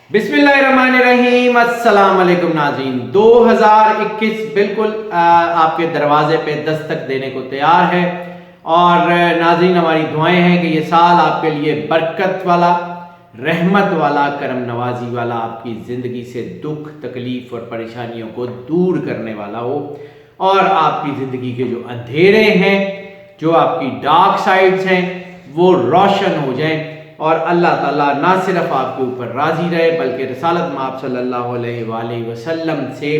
बिस्मिल्लाहिर्रहमानिर्रहीम। अस्सलाम वालेकुम नाज़रीन। 2021 बिल्कुल आपके दरवाजे पे दस्तक देने को तैयार है और नाज़रीन हमारी दुआएं हैं कि ये साल आपके लिए बरकत वाला, रहमत वाला, करम नवाजी वाला, आपकी ज़िंदगी से दुख तकलीफ़ और परेशानियों को दूर करने वाला हो और आपकी ज़िंदगी के जो अंधेरे हैं, जो आपकी डार्क साइड्स हैं, वो रोशन हो जाएं और अल्लाह ताला ना सिर्फ आपके ऊपर राज़ी रहे बल्कि रसालत माब सल्लल्लाहु अलैहि वसल्लम से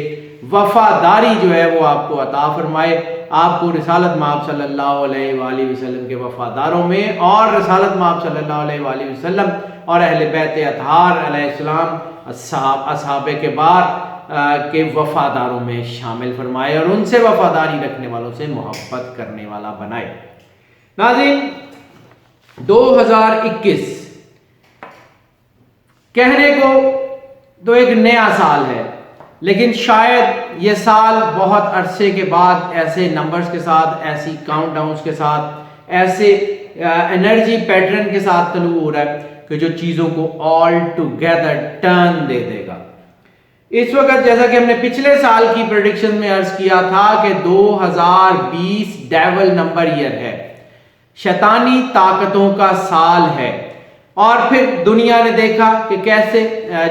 वफ़ादारी जो है वो आपको अता फरमाए। आपको रसालत माब सल्लल्लाहु अलैहि वसल्लम के वफ़ादारों में और रसालत माब सल्लल्लाहु अलैहि वसल्लम और अहले बैत अतहार अलैहिस्सलाम असहाबे के बाद के वफ़ादारों में शामिल फरमाए और उनसे वफ़ादारी रखने वालों से मोहब्बत करने वाला बनाए। नाज़रीन, 2021 कहने को तो एक नया साल है, लेकिन शायद ये साल बहुत अरसे के बाद ऐसे नंबर्स के साथ, ऐसी काउंटडाउन्स के साथ, ऐसे एनर्जी पैटर्न के साथ तलू हो रहा है कि जो चीज़ों को ऑल टुगेदर टर्न दे देगा। इस वक्त जैसा कि हमने पिछले साल की प्रेडिक्शन में अर्ज किया था कि 2020 डेविल नंबर ईयर है, शैतानी ताकतों का साल है। और फिर दुनिया ने देखा कि कैसे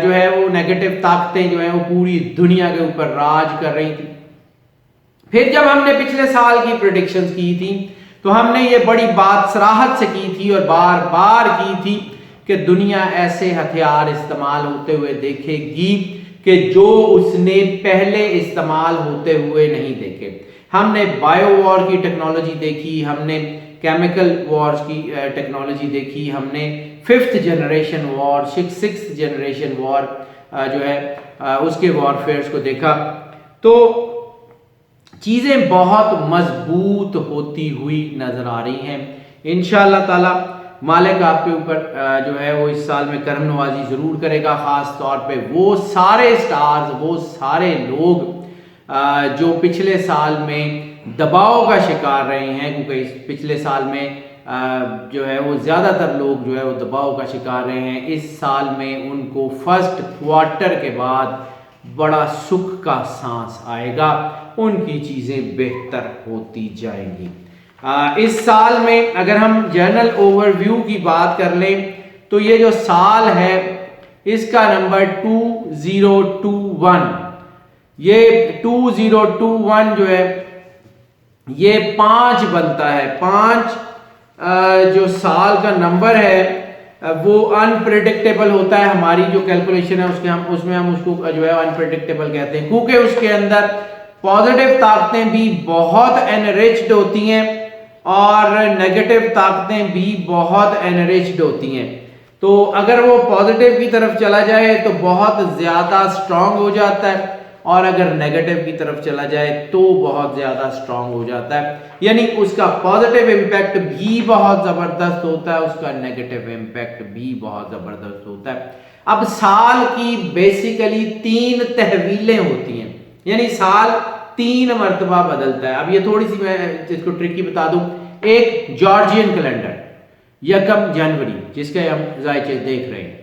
जो है वो नेगेटिव ताकतें जो है वो पूरी दुनिया के ऊपर राज कर रही थी। फिर जब हमने पिछले साल की प्रेडिक्शंस की थी तो हमने ये बड़ी बात सराहत से की थी और बार बार की थी कि दुनिया ऐसे हथियार इस्तेमाल होते हुए देखेगी कि जो उसने पहले इस्तेमाल होते हुए नहीं देखे। हमने बायो वॉर की टेक्नोलॉजी देखी, हमने केमिकल वॉर्स की टेक्नोलॉजी देखी, हमने 5th generation war, 6th generation war जो है उसके वॉरफेयर्स को देखा। तो चीज़ें बहुत मजबूत होती हुई नज़र आ रही हैं। इंशाअल्लाह ताला मालिक आपके ऊपर जो है वो इस साल में करम नवाजी ज़रूर करेगा। ख़ास तौर पे वो सारे स्टार्स, वो सारे लोग जो पिछले साल में दबाव का शिकार रहे हैं, क्योंकि पिछले साल में जो है वो ज़्यादातर लोग जो है वो दबाव का शिकार रहे हैं। इस साल में उनको फर्स्ट क्वार्टर के बाद बड़ा सुख का सांस आएगा, उनकी चीज़ें बेहतर होती जाएंगी। इस साल में अगर हम जनरल ओवरव्यू की बात कर लें तो ये जो साल है इसका नंबर 2021, ये 2021 जो है ये 5 बनता है। 5 जो साल का नंबर है वो अनप्रेडिक्टेबल होता है। हमारी जो कैलकुलेशन है उसमें हम उसको जो है अनप्रेडिक्टेबल कहते हैं, क्योंकि उसके अंदर पॉजिटिव ताकतें भी बहुत एनरिच्ड होती हैं और नेगेटिव ताकतें भी बहुत एनरिच्ड होती हैं। तो अगर वो पॉजिटिव की तरफ चला जाए तो बहुत ज़्यादा स्ट्रांग हो जाता है और अगर नेगेटिव की तरफ चला जाए तो बहुत ज़्यादा स्ट्रांग हो जाता है। यानी उसका पॉजिटिव इम्पैक्ट भी बहुत ज़बरदस्त होता है, उसका नेगेटिव इम्पैक्ट भी बहुत ज़बरदस्त होता है। अब साल की बेसिकली 3 तहवीलें होती हैं, यानी साल 3 मरतबा बदलता है। अब ये थोड़ी सी मैं इसको ट्रिकी बता दूं। एक जॉर्जियन कैलेंडर 1 जनवरी जिसके हम जायचे देख रहे हैं,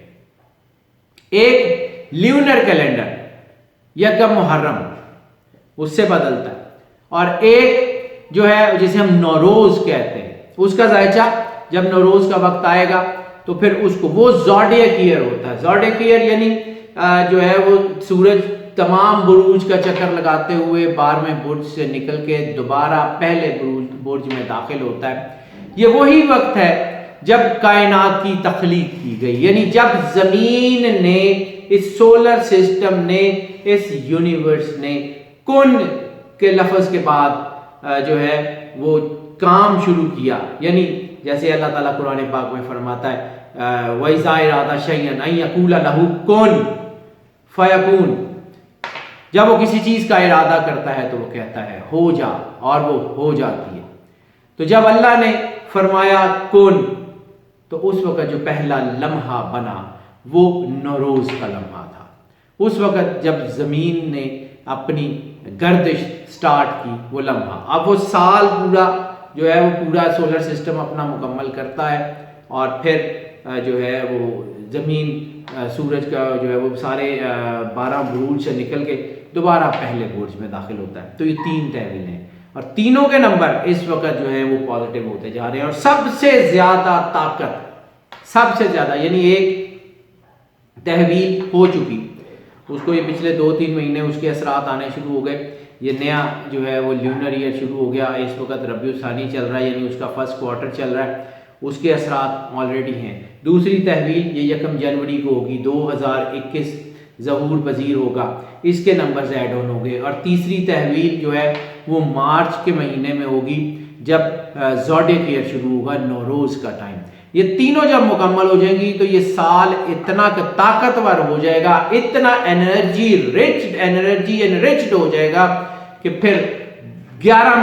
एक ल्यूनर कैलेंडर 1 मुहर्रम उससे बदलता है, और एक जो है जिसे हम नौरोज कहते हैं उसका जायचा जब नौरोज का वक्त आएगा तो फिर उसको वो ज़ोडिएक ईयर होता है। ज़ोडिएक ईयर यानी जो है वो सूरज तमाम बुरूज का चक्कर लगाते हुए 12वें बुर्ज से निकल के दोबारा पहले बुर्ज में दाखिल होता है। ये वही वक्त है जब कायनात की तख्लीक की गई, यानी जब ज़मीन ने, इस सोलर सिस्टम ने, इस यूनिवर्स ने कुन के लफ्ज़ के बाद जो है वो काम शुरू किया। यानी जैसे अल्लाह ताला कुरान पाक में फरमाता है वइज़ा इरादा शैअन अन यक़ूला लहू कुन फयकून, जब वो किसी चीज़ का इरादा करता है तो वो कहता है हो जा, और वो हो जाती है। तो जब अल्लाह ने फरमाया कुन तो उस वक़्त जो पहला लम्हा बना वो नौरोज़ का लम्हा था। उस वक़्त जब ज़मीन ने अपनी गर्दिश स्टार्ट की वो लम्हा। अब वो साल पूरा जो है वो पूरा सोलर सिस्टम अपना मुकम्मल करता है और फिर जो है वो ज़मीन सूरज का जो है वो सारे 12 बुरूज से निकल के दोबारा पहले बुर्ज में दाखिल होता है। तो ये 3 तहवील हैं और तीनों के नंबर इस वक्त जो है वो पॉजिटिव होते जा रहे हैं। और सबसे ज़्यादा ताकत, सबसे ज़्यादा, यानी एक तहवील हो चुकी, उसको ये पिछले 2-3 महीने उसके असरात आने शुरू हो गए। ये नया जो है वो ल्यूनर ईयर शुरू हो गया, इस वक्त रबीउल सानी चल रहा है, यानी उसका फर्स्ट क्वार्टर चल रहा है, उसके असरात ऑलरेडी हैं। दूसरी तहवील ये 1 जनवरी को होगी, 2021 ज़हूर पजीर होगा, इसके नंबर्स ऐड ऑन हो गए। और तीसरी तहवील जो है वो मार्च के महीने में होगी, जब ज़ोडिएक ईयर शुरू होगा, नौरोज़ का टाइम। ये तीनों जब मुकम्मल हो जाएंगी तो ये साल इतना ताकतवर हो जाएगा, इतना एनर्जी एनरिच्ड हो जाएगा कि फिर 12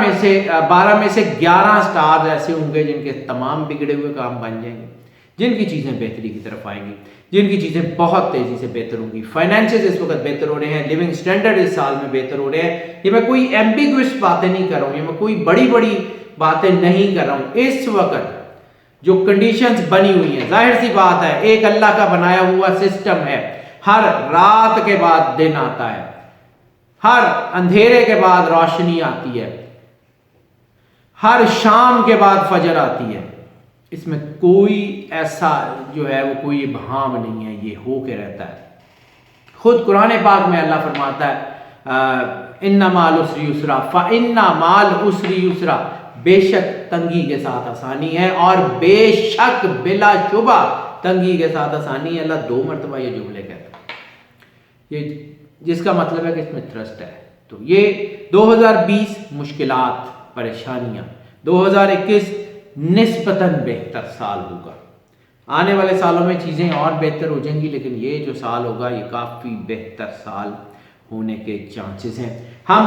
में से 11 स्टार्स ऐसे होंगे जिनके तमाम बिगड़े हुए काम बन जाएंगे, जिनकी चीज़ें बेहतरी की तरफ आएंगी, जिनकी चीज़ें बहुत तेज़ी से बेहतर होंगी। फाइनेंसेस इस वक्त बेहतर हो रहे हैं, लिविंग स्टैंडर्ड इस साल में बेहतर हो रहे हैं। ये मैं कोई एम्बिगुअस बातें नहीं कर रहा हूँ, ये मैं कोई बड़ी बड़ी बातें नहीं कर रहा हूँ। इस वक्त जो कंडीशंस बनी हुई हैं, जाहिर सी बात है एक अल्लाह का बनाया हुआ सिस्टम है, हर रात के बाद दिन आता है, हर अंधेरे के बाद रोशनी आती है, हर शाम के बाद फजर आती है। इसमें कोई ऐसा जो है वो कोई इबहाम नहीं है, ये हो के रहता है। खुद कुरान पाक में अल्लाह फरमाता है इन्ना माल उसरी युसरा फ़इन्ना माल उसरी युसरा, बेशक तंगी के साथ आसानी है और बेशक बिलाशुबा तंगी के साथ आसानी है। अल्लाह 2 मरतबा ये जुमले कहता है, ये जिसका मतलब है कि इसमें ट्रस्ट है। तो ये 2020 मुश्किलात, परेशानियां, 2021 निस्बतन बेहतर साल होगा। आने वाले सालों में चीज़ें और बेहतर हो जाएंगी, लेकिन ये जो साल होगा ये काफ़ी बेहतर साल होने के चांसेस हैं। हम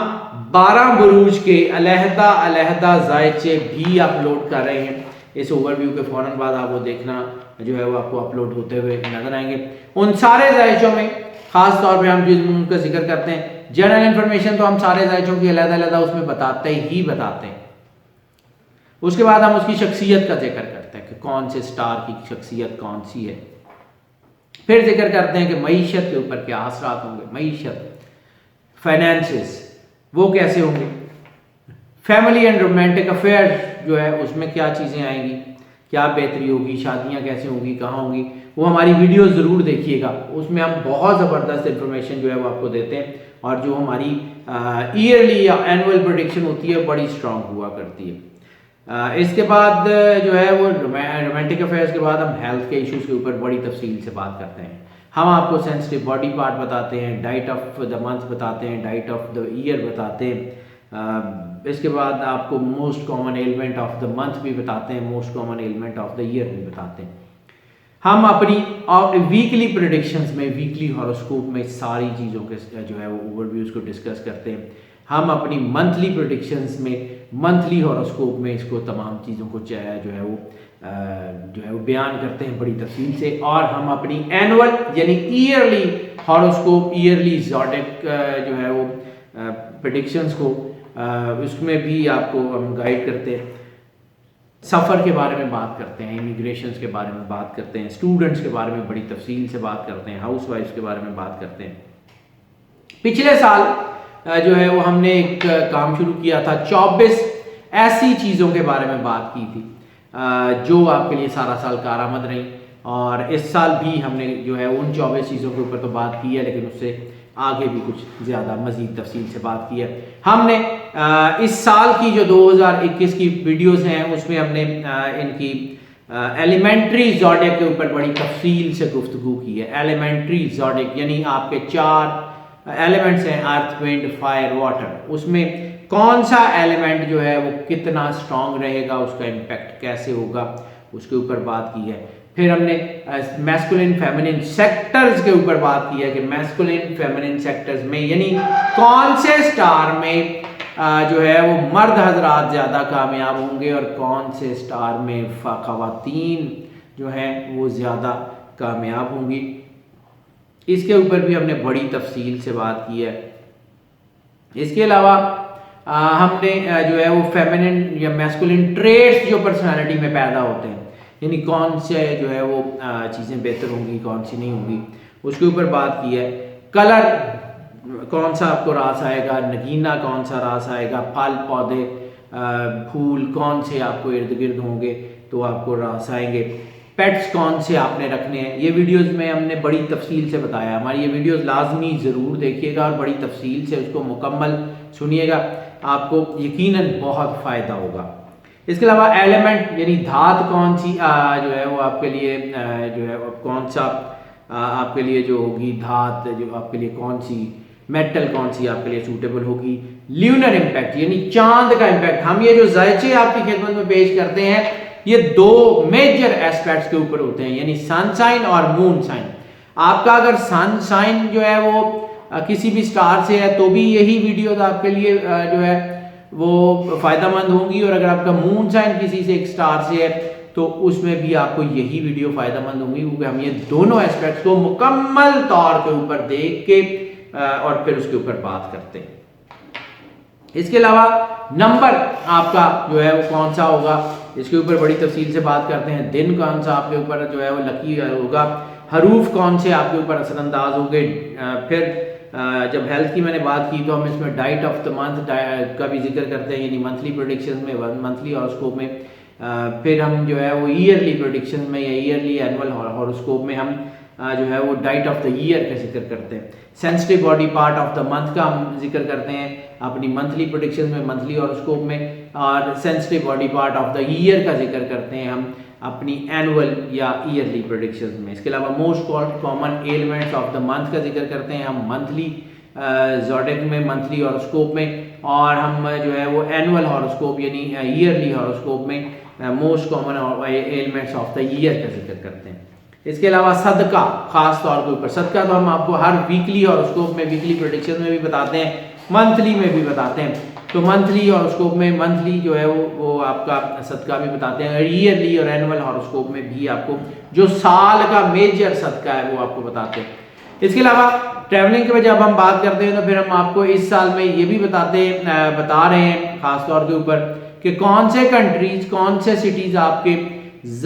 12 बुरूज के अलहदा जायचे भी अपलोड कर रहे हैं। इस ओवरव्यू के फ़ौरन बाद आप वो देखना जो है वो आपको अपलोड होते हुए नजर आएंगे। उन सारे जायचों में ख़ास तौर पे हम जिनका जिक्र करते हैं, जनरल इन्फॉर्मेशन तो हम सारे जायचों की अलग-अलग उसमें बताते हैं। उसके बाद हम उसकी शख्सियत का जिक्र करते हैं कि कौन से स्टार की शख्सियत कौन सी है। फिर जिक्र करते हैं कि मईशत के ऊपर क्या असरात होंगे, मईशत, फाइनेंसेस वो कैसे होंगे, फैमिली एंड रोमांटिक अफेयर जो है उसमें क्या चीज़ें आएंगी, क्या बेहतरी होगी, शादियाँ कैसे होंगी, कहाँ होंगी। वो हमारी वीडियो ज़रूर देखिएगा, उसमें हम बहुत ज़बरदस्त इंफॉर्मेशन जो है वो आपको देते हैं। और जो हमारी ईयरली या एनुअल प्रेडिक्शन होती है बड़ी स्ट्रांग हुआ करती है। इसके बाद जो है वो रोमांटिक अफेयर्स के बाद हम हेल्थ के इश्यूज़ के ऊपर बड़ी तफसील से बात करते हैं। हम आपको सेंसिटिव बॉडी पार्ट बताते हैं, डाइट ऑफ द मंथ बताते हैं, डाइट ऑफ द ईयर बताते हैं। इसके बाद आपको most common element of the month भी बताते हैं, most common element of the year भी बताते हैं। हम अपनी वीकली प्रेडिक्शंस में, वीकली हॉरोस्कोप में सारी चीज़ों के जो है वो ओवरव्यूज़ को डिस्कस करते हैं। हम अपनी मंथली प्रेडिक्शंस में, मंथली हॉरोस्कोप में इसको तमाम चीज़ों को जो है वो बयान करते हैं बड़ी तफसील से। और हम अपनी एनुअल यानी ईयरली हॉरोस्कोप, ईयरली ज़ोडिएक जो है वो प्रेडिक्शंस को उसमें भी आपको हम गाइड करते हैं। सफ़र के बारे में बात करते हैं, इमिग्रेशन के बारे में बात करते हैं, स्टूडेंट्स के बारे में बड़ी तफसील से बात करते हैं, हाउस वाइफ्स के बारे में बात करते हैं। पिछले साल जो है वो हमने एक काम शुरू किया था, 24 ऐसी चीज़ों के बारे में बात की थी जो आपके लिए सारा साल कारआमद रही। और इस साल भी हमने जो है उन 24 चीज़ों के ऊपर तो बात की है, लेकिन उससे आगे भी कुछ ज़्यादा मज़ीद तफसील से बात की है। हमने इस साल की जो 2021 की वीडियोज़ हैं उसमें हमने इनकी एलिमेंट्री ज़ोडिएक के ऊपर बड़ी तफसील से गुफ्तगू की है। एलिमेंट्री ज़ोडिएक यानी आपके 4 एलिमेंट्स हैं, अर्थ, विंड, फायर, वाटर। उसमें कौन सा एलिमेंट जो है वो कितना स्ट्रॉन्ग रहेगा, उसका इम्पैक्ट कैसे होगा, उसके ऊपर बात की है। फिर हमने मैस्कुलिन फेमिनिन सेक्टर्स के ऊपर बात की है कि मैस्कुलिन फेमिनिन सेक्टर्स में यानी कौन से स्टार में जो है वो मर्द हजरात ज़्यादा कामयाब होंगे और कौन से स्टार में ख़वातीन जो हैं वो ज़्यादा कामयाब होंगी। इसके ऊपर भी हमने बड़ी तफसील से बात की है। इसके अलावा हमने जो है वो फेमिनिन या मैस्कुलिन ट्रेट्स जो पर्सनालिटी में पैदा होते हैं, यानी कौन से जो है वो चीज़ें बेहतर होंगी, कौन सी नहीं होंगी, उसके ऊपर बात की है। कलर कौन सा आपको रास आएगा, नगीना कौन सा रास आएगा, फल पौधे फूल कौन से आपको इर्द गिर्द होंगे तो आपको रास आएंगे, पेट्स कौन से आपने रखने हैं। ये वीडियोस में हमने बड़ी तफसील से बताया। हमारी ये वीडियोस लाजमी ज़रूर देखिएगा और बड़ी तफसील से उसको मुकम्मल सुनिएगा, आपको यकीनन बहुत फ़ायदा होगा। इसके अलावा एलिमेंट यानी धात कौन सी जो है वो आपके लिए जो है कौन सा आपके लिए जो होगी धात, जो आपके लिए कौन सी मेटल कौन सी आपके लिए सूटेबल होगी। ल्यूनर इम्पैक्ट यानी चांद का इम्पैक्ट। हम ये जो जायचे आपकी खिदमत में पेश करते हैं ये दो मेजर एस्पेक्ट्स के ऊपर होते हैं, यानी सन साइन और मून साइन। आपका अगर सन साइन जो है वो किसी भी स्टार से है तो भी यही वीडियो आपके लिए जो है वो फायदेमंद होंगी, और अगर आपका मून साइन किसी से एक स्टार से है तो उसमें भी आपको यही वीडियो फायदेमंद होंगी, क्योंकि हम ये दोनों एस्पेक्ट्स को मुकम्मल तौर के ऊपर देख के और फिर उसके ऊपर बात करते हैं। इसके अलावा नंबर आपका जो है वो कौन सा होगा, इसके ऊपर बड़ी तफसील से बात करते हैं। दिन कौन सा आपके ऊपर जो है वो लकी होगा, हरूफ कौन से आपके ऊपर असरअंदाज होंगे। फिर जब हेल्थ की मैंने बात की तो हम इसमें डाइट ऑफ द मंथ का भी जिक्र करते हैं, यानी मंथली प्रेडिक्शन में, मंथली हॉरोस्कोप में। फिर हम जो है वो ईयरली प्रेडिक्शन में या ईयरली एनुअल हॉरोस्कोप में हम जो है वो डाइट ऑफ द ईयर का जिक्र करते हैं। Sensitive body part of the month का हम जिक्र करते हैं अपनी मंथली प्रेडिक्शन में, मंथली हॉरोस्कोप में, और sensitive body part of the year का जिक्र करते हैं हम अपनी एनुअल या ईयरली प्रेडिक्शंस में। इसके अलावा most common elements of the month का जिक्र करते हैं हम मंथली ज़ोडिएक में, मंथली हॉरोस्कोप में, और हम जो है वो एनुअल हॉरोस्कोप यानी ईयरली हॉरोस्कोप में most common elements of the year का जिक्र करते हैं। इसके अलावा सदका खास तौर के ऊपर, सदका तो हम आपको हर वीकली हॉरोस्कोप में, वीकली प्रेडिक्शन में भी बताते हैं, मंथली में भी बताते हैं। तो मंथली हॉरोस्कोप में मंथली जो है वो आपका सदका भी बताते हैं, ईयरली और एनुअल हॉरोस्कोप में भी आपको जो साल का मेजर सदका है वो आपको बताते हैं। इसके अलावा ट्रैवलिंग के जब हम बात करते हैं तो फिर हम आपको इस साल में ये भी बता रहे हैं खास तौर के ऊपर कि कौन से कंट्रीज, कौन से सिटीज आपके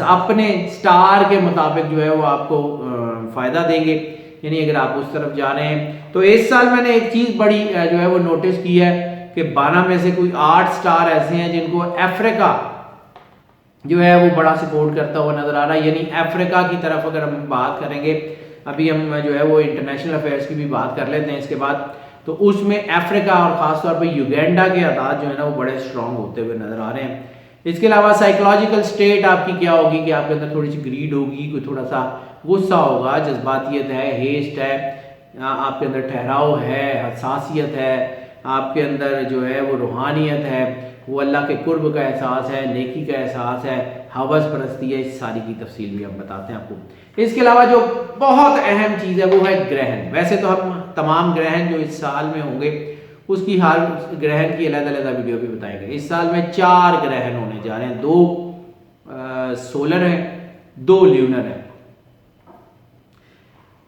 अपने स्टार के मुताबिक जो है वो आपको फायदा देंगे, यानी अगर आप उस तरफ जा रहे हैं। तो इस साल मैंने एक चीज बड़ी जो है वो नोटिस की है कि 12 में से कोई 8 स्टार ऐसे हैं जिनको अफ्रीका जो है वो बड़ा सपोर्ट करता हुआ नजर आ रहा है। यानी अफ्रीका की तरफ अगर हम बात करेंगे, अभी हम जो है वो इंटरनेशनल अफेयर्स की भी बात कर लेते हैं इसके बाद, तो उसमें अफ्रीका और खासतौर पर युगांडा के आदाद जो है ना वो बड़े स्ट्रांग होते हुए नजर आ रहे हैं। इसके अलावा साइकोलॉजिकल स्टेट आपकी क्या होगी कि आपके अंदर थोड़ी सी ग्रीड होगी, कोई थोड़ा सा गुस्सा होगा, जज्बातियत है, हेस्ट है, आपके अंदर ठहराव है, हसासियत है, आपके अंदर जो है वो रूहानियत है, वो अल्लाह के कुर्ब का एहसास है, नेकी का एहसास है, हवस परस्ती है। इस सारी की तफसील भी हम बताते हैं आपको। इसके अलावा जो बहुत अहम चीज़ है वो है ग्रहण। वैसे तो हम तमाम ग्रहण जो इस साल में होंगे उसकी हर ग्रहण की अलग-अलग वीडियो भी बताएंगे। इस साल में 4 ग्रहण होने जा रहे हैं, 2 सोलर हैं, 2 ल्यूनर हैं।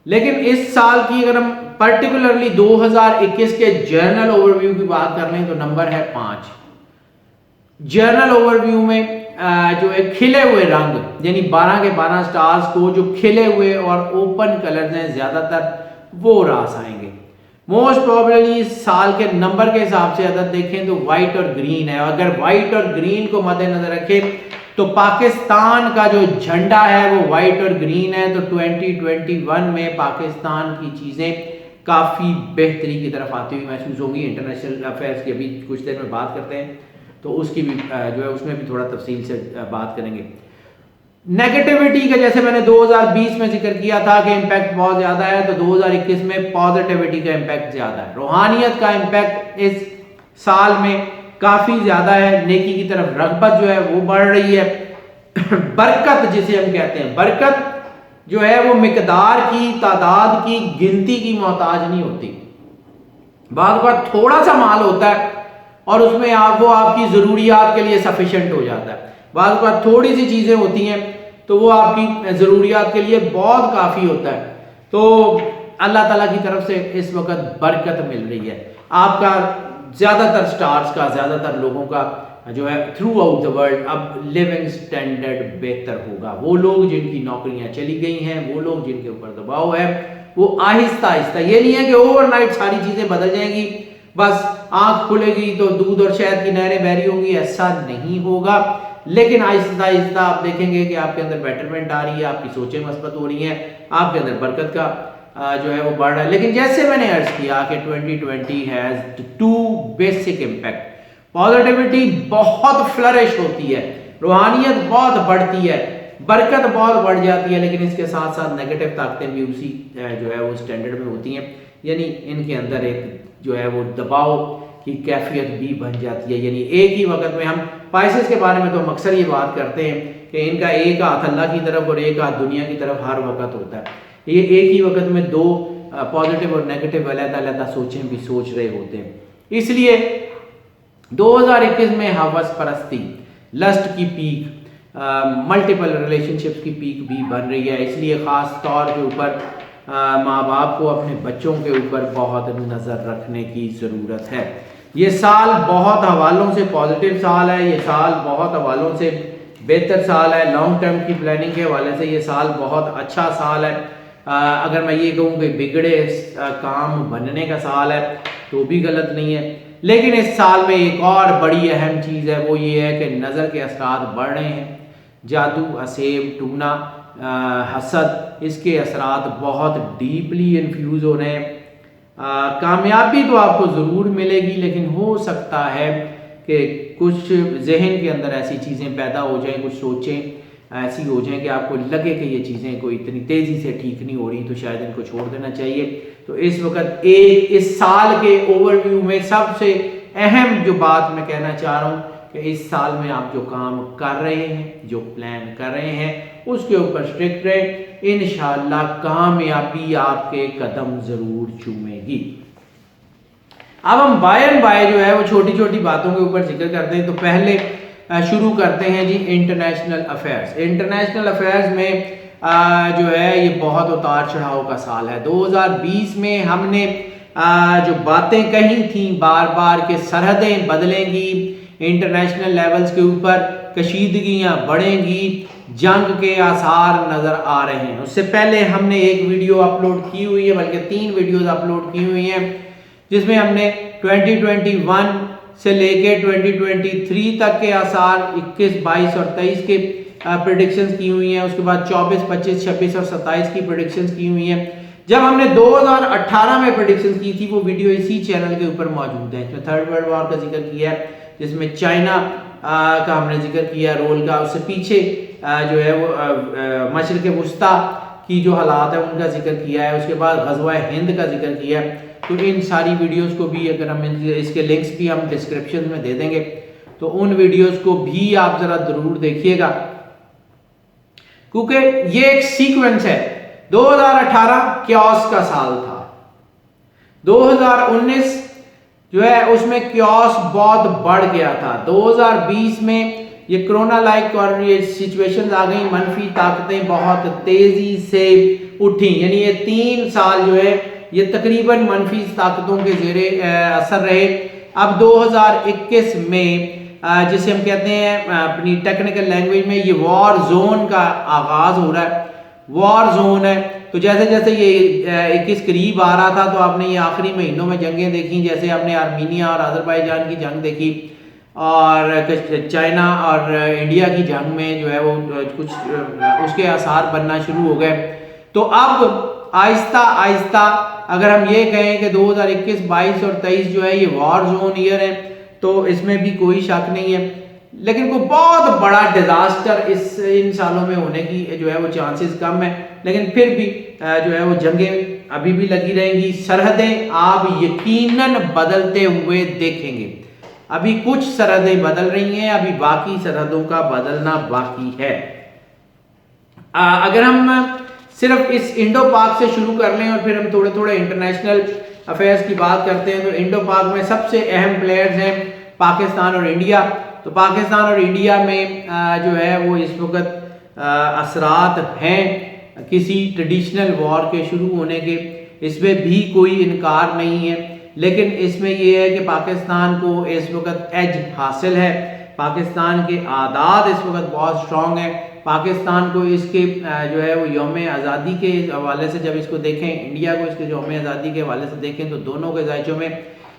लेकिन इस साल की अगर हम पर्टिकुलरली 2021 के जर्नल ओवरव्यू की बात कर लें तो नंबर है 5। जर्नल ओवरव्यू में जो एक खिले हुए रंग यानी 12 के 12 स्टार्स को जो खिले हुए और ओपन कलर्स हैं ज्यादातर वो रास आएंगे। मोस्ट प्रोबेबली साल के नंबर के हिसाब से अगर देखें तो व्हाइट और ग्रीन है। अगर व्हाइट और ग्रीन को मद्देनजर रखें तो पाकिस्तान का जो झंडा है वो व्हाइट और ग्रीन है। तो 2021 में पाकिस्तान की चीजें काफी बेहतरी की तरफ आती हुई महसूस होंगी। इंटरनेशनल अफेयर्स की अभी कुछ देर में बात करते हैं तो उसकी भी जो है उसमें भी थोड़ा तफसील से बात करेंगे। नेगेटिविटी का जैसे मैंने 2020 में जिक्र किया था कि इम्पैक्ट बहुत ज्यादा है, तो 2021 में पॉजिटिविटी का इम्पैक्ट ज्यादा है। रूहानियत का इम्पैक्ट इस साल में काफी ज्यादा है। नेकी की तरफ रगबत जो है वो बढ़ रही है। बरकत जिसे हम कहते हैं, बरकत जो है वो मिकदार की, तादाद की, गिनती की मोहताज नहीं होती। बाद बार थोड़ा सा माल होता है और उसमें वो आपकी जरूरियात के लिए सफिशिएंट हो जाता है। बाद बार थोड़ी सी चीजें होती हैं तो वो आपकी जरूरियात के लिए बहुत काफी होता है। तो अल्लाह ताला की तरफ से इस वक्त बरकत मिल रही है। आपका ज्यादातर स्टार्स का, ज्यादातर लोगों का जो है थ्रू आउट द वर्ल्ड अब लिविंग स्टैंडर्ड बेहतर होगा। वो लोग जिनकी नौकरियां चली गई हैं, वो लोग जिनके ऊपर दबाव है, वो आहिस्ता आहिस्ता, ये नहीं है कि ओवरनाइट सारी चीजें बदल जाएंगी, बस आंख खुलेगी तो दूध और शहद की नहरें बहरी होंगी, ऐसा नहीं होगा। लेकिन आहिस्ता आहिस्ता आप देखेंगे कि आपके अंदर बेटरमेंट आ रही है, आपकी सोचें मस्बत हो रही हैं, आपके अंदर बरकत का जो है वो बढ़ रहा है। लेकिन जैसे मैंने अर्ज किया कि 2020 has two basic impact. Positivity बहुत फ्लरिश होती है, रूहानियत बहुत बढ़ती है, बरकत बहुत बढ़ जाती है, लेकिन इसके साथ साथ नेगेटिव ताकतें भी उसी जो है वो स्टैंडर्ड में होती हैं। यानी इनके अंदर एक जो है वो दबाव की कैफियत भी बन जाती है। यानी एक ही वक्त में हम पाइसेस के बारे में तो हम अक्सर ये बात करते हैं कि इनका एक हाथ अल्लाह की तरफ और एक हाथ दुनिया की तरफ हर वक्त होता है। ये एक ही वक्त में दो पॉजिटिव और नेगेटिव अलग-अलग सोचें भी सोच रहे होते हैं। इसलिए 2021 में हवस परस्ती, लस्ट की पीक, मल्टीपल रिलेशनशिप्स की पीक भी बन रही है। इसलिए ख़ास तौर के ऊपर माँ बाप को अपने बच्चों के ऊपर बहुत नज़र रखने की ज़रूरत है। ये साल बहुत हवालों से पॉजिटिव साल है, ये साल बहुत हवालों से बेहतर साल है। लॉन्ग टर्म की प्लानिंग के हवाले से ये साल बहुत अच्छा साल है। अगर मैं ये कहूँ कि बिगड़े काम बनने का साल है तो भी गलत नहीं है। लेकिन इस साल में एक और बड़ी अहम चीज़ है, वो ये है कि नज़र के असरात बढ़ रहे हैं। जादू, असेब, टूना, हसद, इसके असरात बहुत डीपली इन्फ्यूज़ हो रहे हैं। कामयाबी तो आपको ज़रूर मिलेगी, लेकिन हो सकता है कि कुछ जहन के अंदर ऐसी चीज़ें पैदा हो जाएं, कुछ सोचें ऐसी हो जाएं कि आपको लगे कि ये चीज़ें कोई इतनी तेज़ी से ठीक नहीं हो रही, तो शायद इनको छोड़ देना चाहिए। तो इस वक्त इस साल के ओवरव्यू में सबसे अहम जो बात मैं कहना चाह रहा हूँ कि इस साल में आप जो काम कर रहे हैं, जो प्लान कर रहे हैं, उसके ऊपर स्ट्रिक्ट रहें। इंशाअल्लाह कामयाबी आपके कदम ज़रूर चूमेगी। अब हम बाय एंड बाय जो है वो छोटी छोटी बातों के ऊपर जिक्र करते हैं। तो पहले शुरू करते हैं जी इंटरनेशनल अफेयर्स। इंटरनेशनल अफेयर्स में जो है ये बहुत उतार चढ़ाव का साल है। 2020 में हमने जो बातें कही थी बार बार के सरहदें बदलेंगी, इंटरनेशनल लेवल्स के ऊपर कशीदगियाँ बढ़ेंगी, जंग के आसार नज़र आ रहे हैं। उससे पहले हमने एक वीडियो अपलोड की हुई है, बल्कि 3 वीडियोज़ अपलोड की हुई हैं, जिसमें हमने 2021 से लेके 2023 तक के आसार 21, 22 और 23 के प्रेडिक्शंस की हुई हैं। उसके बाद 24, 25, 26 और 27 की प्रेडिक्शंस की हुई हैं। जब हमने 2018 में प्रेडिक्शंस की थी, वो वीडियो इसी चैनल के ऊपर मौजूद है। इसमें थर्ड वर्ल्ड वॉर का जिक्र किया है, जिसमें चाइना का हमने जिक्र किया रोल का। उससे पीछे जो है वो मशरिक़ वुस्ता की जो हालात है उनका जिक्र किया है। उसके बाद ग़ज़वा हिंद का जिक्र किया है। तो इन सारी वीडियोस को भी अगर हम इसके लिंक्स भी हम डिस्क्रिप्शन में दे देंगे, तो उन वीडियोस को भी आप ज़रा ज़रूर देखिएगा, क्योंकि ये एक सीक्वेंस है। 2018 क्योस का साल था, 2019 जो है उसमें क्योस बहुत बढ़ गया था, 2020 में ये कोरोना लाइक और ये सिचुएशंस आ गई, मनफी ताकतें बहुत तेजी से उठी। यानी ये 3 साल जो है ये तकरीबन मनफी ताकतों के ज़ेरे असर रहे। अब 2021 में जिसे हम कहते हैं अपनी टेक्निकल लैंग्वेज में ये वॉर जोन का आगाज हो रहा है, वॉर जोन है। तो जैसे जैसे ये 21 करीब आ रहा था, तो आपने ये आखिरी महीनों में जंगें देखी, जैसे आपने आर्मीनिया और अजरबैजान की जंग देखी, और चाइना और इंडिया की जंग में जो है वो कुछ उसके आसार बनना शुरू हो गए। तो अब आहिस्ता आहिस्ता अगर हम ये कहें कि 2021, 22 और 23 जो है ये वॉर जोन ईयर है, तो इसमें भी कोई शक नहीं है। लेकिन कोई बहुत बड़ा डिजास्टर इन सालों में होने की जो है वो चांसेस कम है, लेकिन फिर भी जो है वो जंगें अभी भी लगी रहेंगी। सरहदें आप यकीनन बदलते हुए देखेंगे। अभी कुछ सरहदें बदल रही हैं, अभी बाकी सरहदों का बदलना बाकी है। अगर हम सिर्फ इस इंडो पाक से शुरू कर लें और फिर हम थोड़े थोड़े इंटरनेशनल अफेयर्स की बात करते हैं, तो इंडो पाक में सबसे अहम प्लेयर्स हैं पाकिस्तान और इंडिया। तो पाकिस्तान और इंडिया में जो है वो इस वक्त असरात हैं किसी ट्रेडिशनल वॉर के शुरू होने के, इसमें भी कोई इनकार नहीं है। लेकिन इसमें यह है कि पाकिस्तान को इस वक्त एज हासिल है। पाकिस्तान के आदाद इस वक्त बहुत स्ट्रॉन्ग है। पाकिस्तान को इसके जो है वो यौम आज़ादी के हवाले से जब इसको देखें, इंडिया को इसके यौम आज़ादी के हवाले से देखें तो दोनों के जायचों में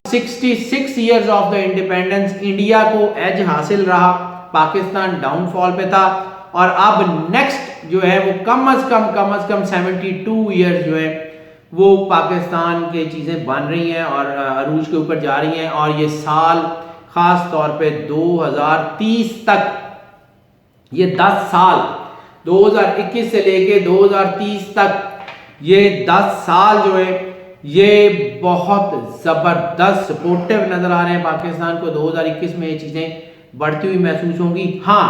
66 years of the independence India को एज हासिल रहा, पाकिस्तान डाउनफॉल पे था। और अब नेक्स्ट जो है वो कम अज कम 72 ईयर्स जो है वो पाकिस्तान के चीज़ें बन रही हैं और अरूज के ऊपर जा रही हैं। और ये साल ख़ास तौर पे 2030 तक, ये 10 साल 2021 से लेके 2030 तक ये 10 साल जो है ये बहुत ज़बरदस्त सपोर्टिव नज़र आ रहे हैं पाकिस्तान को। 2021 में ये चीज़ें बढ़ती हुई महसूस होंगी। हाँ,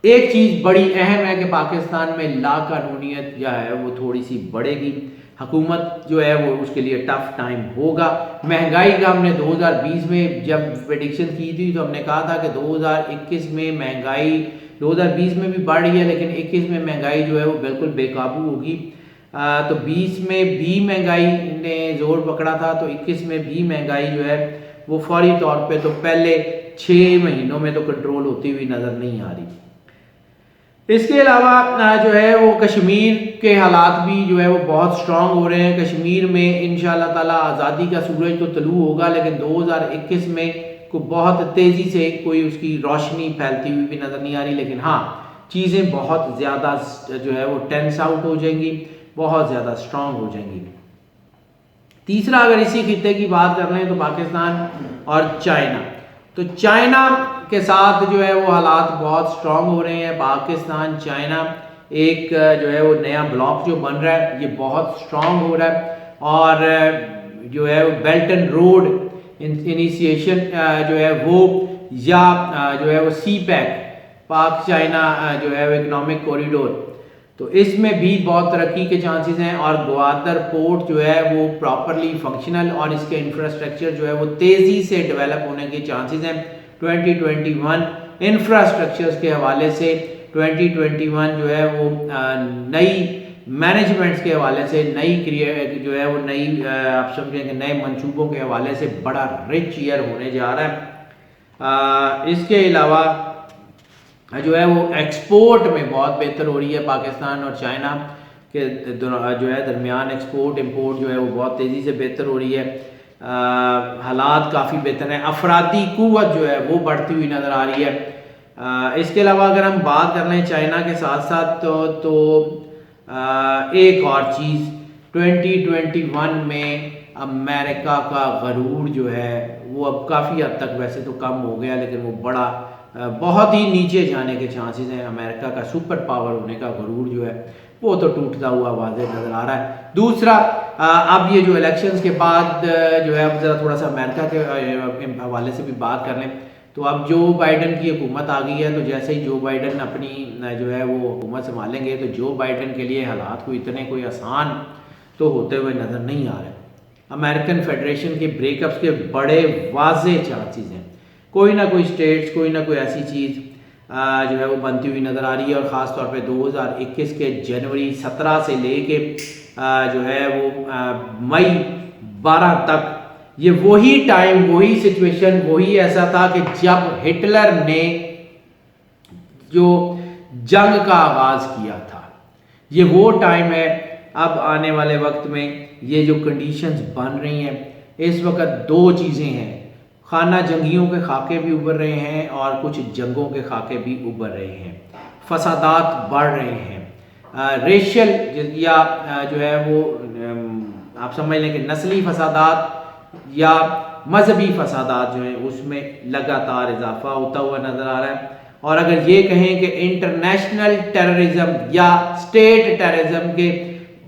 एक चीज़ बड़ी अहम है कि पाकिस्तान में लाकानूनियत जो है वो थोड़ी सी बढ़ेगी, हुकूमत जो है वो उसके लिए टफ टाइम होगा। महंगाई का हमने 2020 में जब प्रेडिक्शन की थी तो हमने कहा था कि 2021 में महंगाई 2020 में भी बढ़ रही है, लेकिन 21 में महंगाई जो है वो बिल्कुल बेकाबू होगी। तो 20 में भी महंगाई ने जोर पकड़ा था, तो 21 में भी महंगाई जो है वो फौरी तौर पे तो पहले 6 महीनों में तो कंट्रोल होती हुई नज़र नहीं आ रही। इसके अलावा जो है वो कश्मीर के हालात भी जो है वो बहुत स्ट्रॉन्ग हो रहे हैं। कश्मीर में इंशाअल्लाह ताला आज़ादी का सूरज तो तलू होगा, लेकिन 2021 में को बहुत तेज़ी से कोई उसकी रोशनी फैलती हुई भी नज़र नहीं आ रही। लेकिन हाँ, चीज़ें बहुत ज़्यादा जो है वो टेंस आउट हो जाएंगी, बहुत ज़्यादा स्ट्रॉन्ग हो जाएंगी। तीसरा, अगर इसी खित्ते की बात कर रहे हैं तो पाकिस्तान और चाइना, तो चाइना के साथ जो है वो हालात बहुत स्ट्रॉन्ग हो रहे हैं। पाकिस्तान चाइना एक जो है वो नया ब्लॉक जो बन रहा है ये बहुत स्ट्रॉन्ग हो रहा है। और जो है वो बेल्ट एंड रोड इनिशिएशन जो है वो, या जो है वो सी पैक, पाक चाइना जो है वो इकोनॉमिक कॉरिडोर, तो इसमें भी बहुत तरक्की के चांसेस हैं। और ग्वादर पोर्ट जो है वो प्रॉपरली फंक्शनल और इसके इंफ्रास्ट्रक्चर जो है वो तेज़ी से डेवलप होने के चांसेस हैं। 2021 इंफ्रास्ट्रक्चर्स के हवाले से 2021 जो है वो नई मैनेजमेंट्स के हवाले से नई जो है वो नई आप समझेंगे नए मंसूबों के हवाले से बड़ा रिच ईयर होने जा रहा है। इसके अलावा जो है वो एक्सपोर्ट में बहुत बेहतर हो रही है। पाकिस्तान और चाइना के जो है दरमियान एक्सपोर्ट इंपोर्ट जो है वो बहुत तेज़ी से बेहतर हो रही है। हालात काफ़ी बेहतर हैं। अफरादी कुव्वत जो है वो बढ़ती हुई नज़र आ रही है। इसके अलावा अगर हम बात कर लें चाइना के साथ साथ तो एक और चीज़ 2021 में अमेरिका का गरूर जो है वो अब काफ़ी हद तक वैसे तो कम हो गया, लेकिन वो बड़ा बहुत ही नीचे जाने के चांसेस हैं। अमेरिका का सुपर पावर होने का गरूर जो है वो तो टूटता हुआ वाज़ेह नज़र आ रहा है। दूसरा, अब ये जो इलेक्शंस के बाद जो है अब ज़रा थोड़ा सा अमेरिका के हवाले से भी बात कर लें तो अब जो बाइडन की हुकूमत आ गई है, तो जैसे ही जो बाइडन अपनी जो है वो हुकूमत संभालेंगे तो जो बाइडन के लिए हालात को इतने कोई आसान तो होते हुए नज़र नहीं आ रहे। अमेरिकन फेडरेशन के ब्रेकअप्स के बड़े वाज़ेह चांसेस हैं। कोई ना कोई स्टेट्स, कोई ना कोई ऐसी चीज़ जो है वो बनती हुई नज़र आ रही है। और ख़ास तौर पे 2021 के जनवरी 17 से लेके जो है वो मई 12 तक ये वही टाइम, वही सिचुएशन, वही ऐसा था कि जब हिटलर ने जो जंग का आगाज़ किया था, ये वो टाइम है। अब आने वाले वक्त में ये जो कंडीशंस बन रही हैं, इस वक्त दो चीज़ें हैं, खाना जंगियों के खाके भी उभर रहे हैं और कुछ जंगों के खाके भी उभर रहे हैं। फसादात बढ़ रहे हैं। रेशियल या जो है वो आप समझ लें कि नस्ली फसादात या मजहबी फसादात जो हैं उसमें लगातार इजाफा होता हुआ नज़र आ रहा है। और अगर ये कहें कि इंटरनेशनल टेररिज्म या स्टेट टेररिज्म के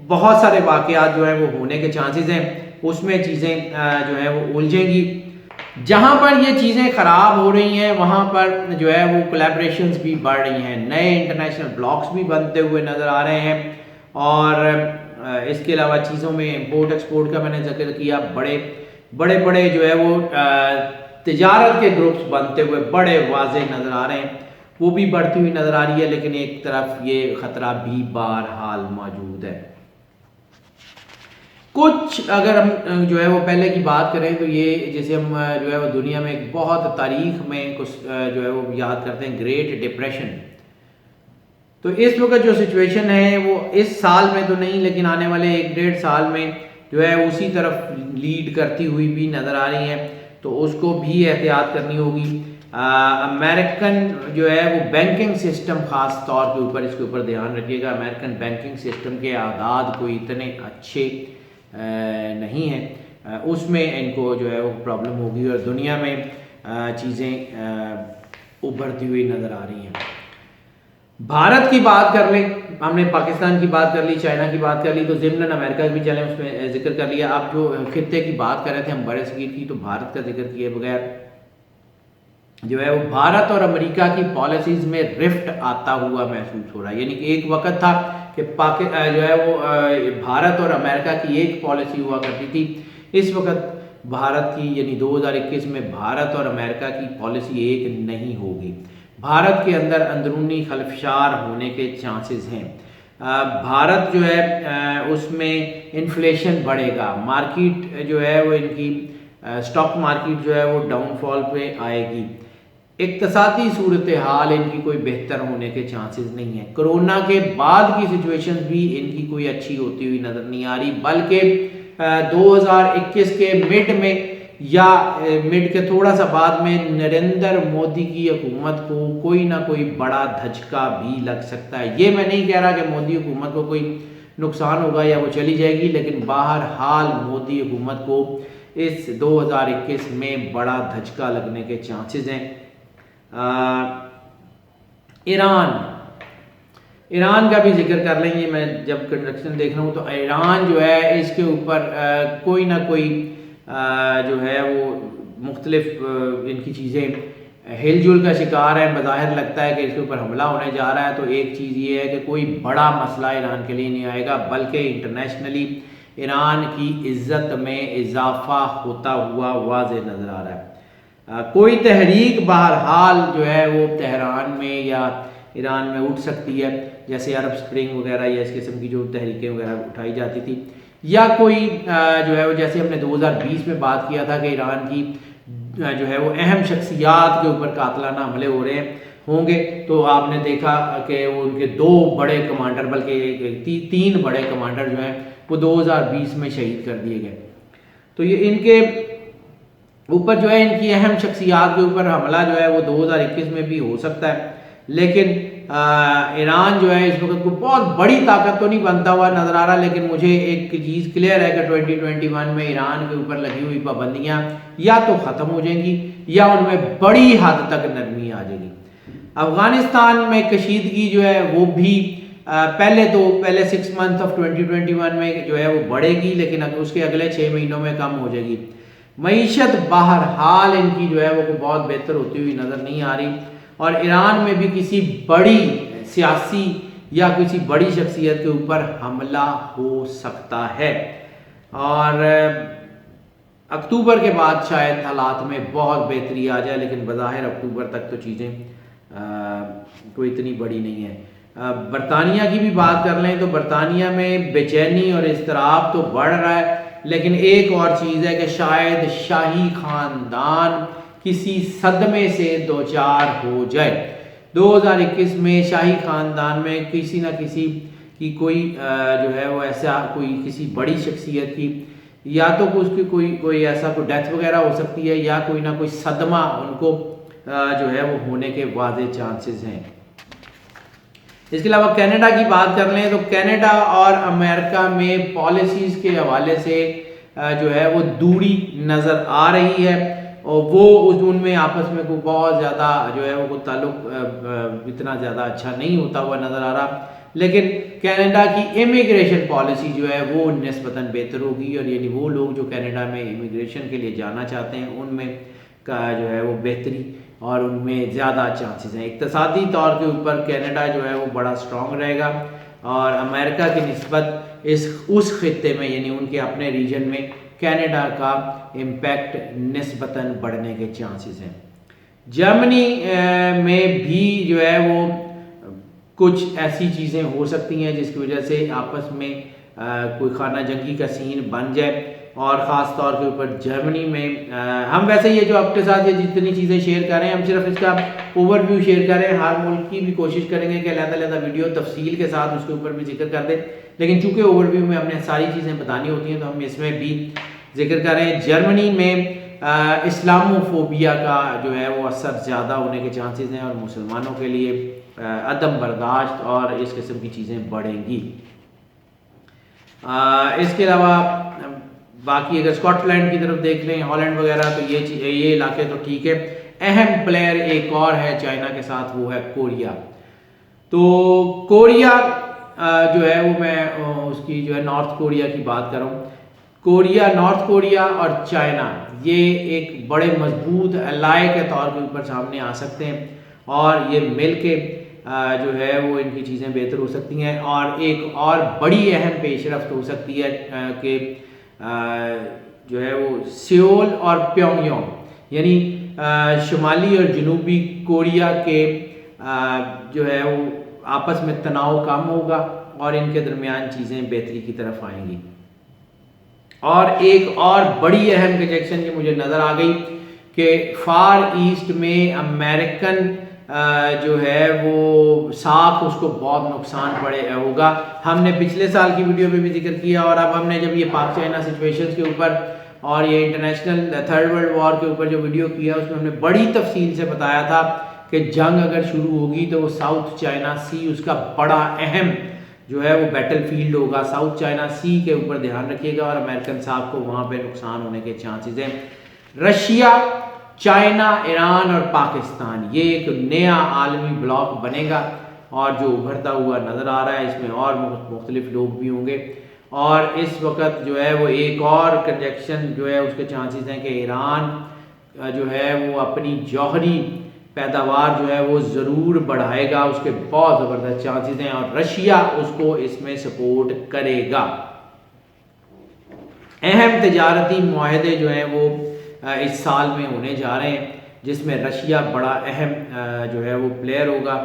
बहुत सारे वाक़यात जो हैं वो होने के चांसेस हैं, उसमें चीज़ें जो है वो उलझेंगी। जहाँ पर ये चीज़ें ख़राब हो रही हैं वहाँ पर जो है वो कोलैबोरेशंस भी बढ़ रही हैं, नए इंटरनेशनल ब्लॉक्स भी बनते हुए नज़र आ रहे हैं। और इसके अलावा चीज़ों में इंपोर्ट एक्सपोर्ट का मैंने जिक्र किया, बड़े बड़े जो है वो तिजारत के ग्रुप्स बनते हुए बड़े वाज़ेह नज़र आ रहे हैं, वो भी बढ़ती हुई नज़र आ रही है। लेकिन एक तरफ ये ख़तरा भी बहरहाल मौजूद है। कुछ अगर हम जो है वो पहले की बात करें तो ये जैसे हम जो है वो दुनिया में एक बहुत तारीख में कुछ जो है वो याद करते हैं ग्रेट डिप्रेशन। तो इस वक्त जो सिचुएशन है वो इस साल में तो नहीं लेकिन आने वाले 1-1.5 साल में जो है उसी तरफ लीड करती हुई भी नज़र आ रही है, तो उसको भी एहतियात करनी होगी। अमेरिकन जो है वो बैंकिंग सिस्टम ख़ास तौर के ऊपर इसके ऊपर ध्यान रखिएगा। अमेरिकन बैंकिंग सिस्टम के आदाद कोई इतने अच्छे नहीं है, उसमें इनको जो है वो प्रॉब्लम होगी और दुनिया में चीज़ें उभरती हुई नज़र आ रही हैं। भारत की बात कर लें, हमने पाकिस्तान की बात कर ली, चाइना की बात कर ली, तो ज़िम्नन अमेरिका भी चलें उसमें जिक्र कर लिया। आप जो खित्ते की बात कर रहे थे हम बड़े सगीर की, तो भारत का जिक्र किए बगैर जो है वो भारत और अमेरिका की पॉलिसीज़ में रिफ्ट आता हुआ महसूस हो रहा है। यानी कि एक वक्त था कि जो है वो भारत और अमेरिका की एक पॉलिसी हुआ करती थी, इस वक्त भारत की यानी 2021 में भारत और अमेरिका की पॉलिसी एक नहीं होगी। भारत के अंदर अंदरूनी खलफशार होने के चांसेस हैं। भारत जो है उसमें इन्फ्लेशन बढ़ेगा, मार्केट जो है वो इनकी स्टॉक मार्केट जो है वो डाउनफॉल पे आएगी, इक्तसादी सूरत हाल इनकी कोई बेहतर होने के चांसेस नहीं है। कोरोना के बाद की सिचुएशन भी इनकी कोई अच्छी होती हुई नज़र नहीं आ रही, बल्कि 2021 के मिड में या मिड के थोड़ा सा बाद में नरेंद्र मोदी की हुकूमत को कोई ना कोई बड़ा धचका भी लग सकता है। ये मैं नहीं कह रहा कि मोदी हुकूमत को कोई नुकसान होगा या वो चली जाएगी, लेकिन बहरहाल मोदी हुकूमत को इस 2021 में बड़ा धचका लगने के चांसेस हैं। ईरान का भी जिक्र कर लेंगे। मैं जब कंस्ट्रक्शन देख रहा हूँ तो ईरान जो है इसके ऊपर कोई ना कोई जो है वो मुख्तलिफ इनकी चीज़ें हिलजुल का शिकार है। बज़ाहिर लगता है कि इसके ऊपर हमला होने जा रहा है, तो एक चीज़ ये है कि कोई बड़ा मसला ईरान के लिए नहीं आएगा, बल्कि इंटरनेशनली ईरान की इज़्ज़त में इजाफा होता हुआ वाज़ेह नज़र आ रहा है। कोई तहरीक बहरहाल जो है वो तेहरान में या ईरान में उठ सकती है, जैसे अरब स्प्रिंग वगैरह या इस किस्म की जो तहरीकें वगैरह उठाई जाती थी, या कोई जो है वो जैसे हमने 2020 में बात किया था कि ईरान की जो है वो अहम शख्सियात के ऊपर कातलाना हमले हो रहे होंगे, तो आपने देखा कि वो उनके 2 बड़े कमांडर बल्कि 3 बड़े कमांडर जो हैं वो 2020 में शहीद कर दिए गए। तो ये इनके ऊपर जो है इनकी अहम शख्सियात के ऊपर हमला जो है वो 2021 में भी हो सकता है, लेकिन ईरान जो है इस वक्त को बहुत बड़ी ताकत तो नहीं बनता हुआ नज़र आ रहा, लेकिन मुझे एक चीज़ क्लियर है कि 2021 में ईरान के ऊपर लगी हुई पाबंदियाँ या तो ख़त्म हो जाएंगी या उनमें बड़ी हद तक नरमी आ जाएगी। अफ़गानिस्तान में कशीदगी जो है वो भी पहले 6 मंथ ऑफ 2021 में जो है वो बढ़ेगी, लेकिन उसके अगले 6 महीनों में कम हो जाएगी। मईशत बहरहाल इनकी जो है वो बहुत बेहतर होती हुई नज़र नहीं आ रही, और ईरान में भी किसी बड़ी सियासी या किसी बड़ी शख्सियत के ऊपर हमला हो सकता है, और अक्टूबर के बाद शायद हालात में बहुत बेहतरी आ जाए, लेकिन बज़ाहिर अक्टूबर तक तो चीज़ें कोई इतनी बड़ी नहीं है। बरतानिया की भी बात कर लें तो बरतानिया में बेचैनी और इज़्तिराब तो बढ़ रहा है, लेकिन एक और चीज़ है कि शायद शाही ख़ानदान किसी सदमे से दो चार हो जाए। 2021 में शाही ख़ानदान में किसी न किसी की कोई जो है वो ऐसा कोई किसी बड़ी शख्सियत की या तो उसकी कोई ऐसा कोई डेथ वगैरह हो सकती है, या कोई ना कोई सदमा उनको जो है वो होने के वाज़ेह चांसेस हैं। इसके अलावा कनाडा की बात कर लें तो कनाडा और अमेरिका में पॉलिसीज़ के हवाले से जो है वो दूरी नज़र आ रही है, और वो उनमें आपस में कोई बहुत ज़्यादा जो है वो ताल्लुक इतना ज़्यादा अच्छा नहीं होता हुआ नज़र आ रहा, लेकिन कनाडा की इमिग्रेशन पॉलिसी जो है वो निस्बतन बेहतर होगी, और यानी वो लोग जो कनाडा में इमिग्रेशन के लिए जाना चाहते हैं उनमें का जो है वो बेहतरी और उनमें ज़्यादा चांसेस हैं। इक़्तिसादी तौर के ऊपर कनाडा जो है वो बड़ा स्ट्रॉन्ग रहेगा, और अमेरिका की निस्बत उस खित्ते में यानी उनके अपने रीजन में कनाडा का इम्पैक्ट निस्बतन बढ़ने के चांसेस हैं। जर्मनी में भी जो है वो कुछ ऐसी चीज़ें हो सकती हैं जिसकी वजह से आपस में कोई खाना जंगी का सीन बन जाए। और ख़ास तौर के ऊपर जर्मनी में हम वैसे ये जो आपके साथ ये जितनी चीज़ें शेयर कर रहे हैं, हम सिर्फ इसका ओवरव्यू शेयर कर रहे हैं। हर मुल्क की भी कोशिश करेंगे कि अलग-अलग वीडियो तफसील के साथ उसके ऊपर भी जिक्र कर दें, लेकिन चूँकि ओवरव्यू में हमने सारी चीज़ें बतानी होती हैं तो हम इसमें भी जिक्र कर रहे हैं। जर्मनी में इस्लामोफोबिया का जो है वो असर ज़्यादा होने के चांसेस हैं और मुसलमानों के लिए अदम बर्दाश्त और इस किस्म की चीज़ें बढ़ेंगी। इसके अलावा बाकी अगर स्कॉटलैंड की तरफ देख लें, हॉलैंड वगैरह, तो ये इलाके तो ठीक है। अहम प्लेयर एक और है चाइना के साथ, वो है कोरिया। तो कोरिया जो है वो मैं उसकी जो है नॉर्थ कोरिया की बात कर रहा हूँ। कोरिया, नॉर्थ कोरिया और चाइना ये एक बड़े मजबूत अलाय के तौर के ऊपर सामने आ सकते हैं और ये मिल के जो है वो इनकी चीज़ें बेहतर हो सकती हैं। और एक और बड़ी अहम पेशरफ्त हो सकती है कि जो है वो सियोल और प्योंगयांग यानी शुमाली और जनूबी कोरिया के जो है वो आपस में तनाव कम होगा और इनके दरमियान चीज़ें बेहतरी की तरफ आएंगी। और एक और बड़ी अहम प्रोजेक्शन ये मुझे नज़र आ गई कि फार ईस्ट में अमेरिकन जो है वो साख, उसको बहुत नुकसान पड़े होगा। हमने पिछले साल की वीडियो में भी जिक्र किया और अब हमने जब ये पाक चाइना सिचुएशंस के ऊपर और ये इंटरनेशनल थर्ड वर्ल्ड वॉर के ऊपर जो वीडियो किया उसमें हमने बड़ी तफसील से बताया था कि जंग अगर शुरू होगी तो वो साउथ चाइना सी उसका बड़ा अहम जो है वो बैटल फील्ड होगा। साउथ चाइना सी के ऊपर ध्यान रखिएगा और अमेरिकन साहब को वहाँ पे नुकसान होने के चांसेस हैं। रशिया, चाइना, ईरान और पाकिस्तान ये एक नया आलमी ब्लॉक बनेगा और जो उभरता हुआ नज़र आ रहा है, इसमें और मुख्तलिफ लोग भी होंगे। और इस वक्त जो है वो एक और कंजेक्शन जो है उसके चांसेस हैं कि ईरान जो है वो अपनी जौहरी पैदावार जो है वो ज़रूर बढ़ाएगा, उसके बहुत ज़बरदस्त चांसेस हैं और रशिया उसको इसमें सपोर्ट करेगा। अहम तजारती मुआहदे जो हैं वो इस साल में होने जा रहे हैं जिसमें रशिया बड़ा अहम जो है वो प्लेयर होगा।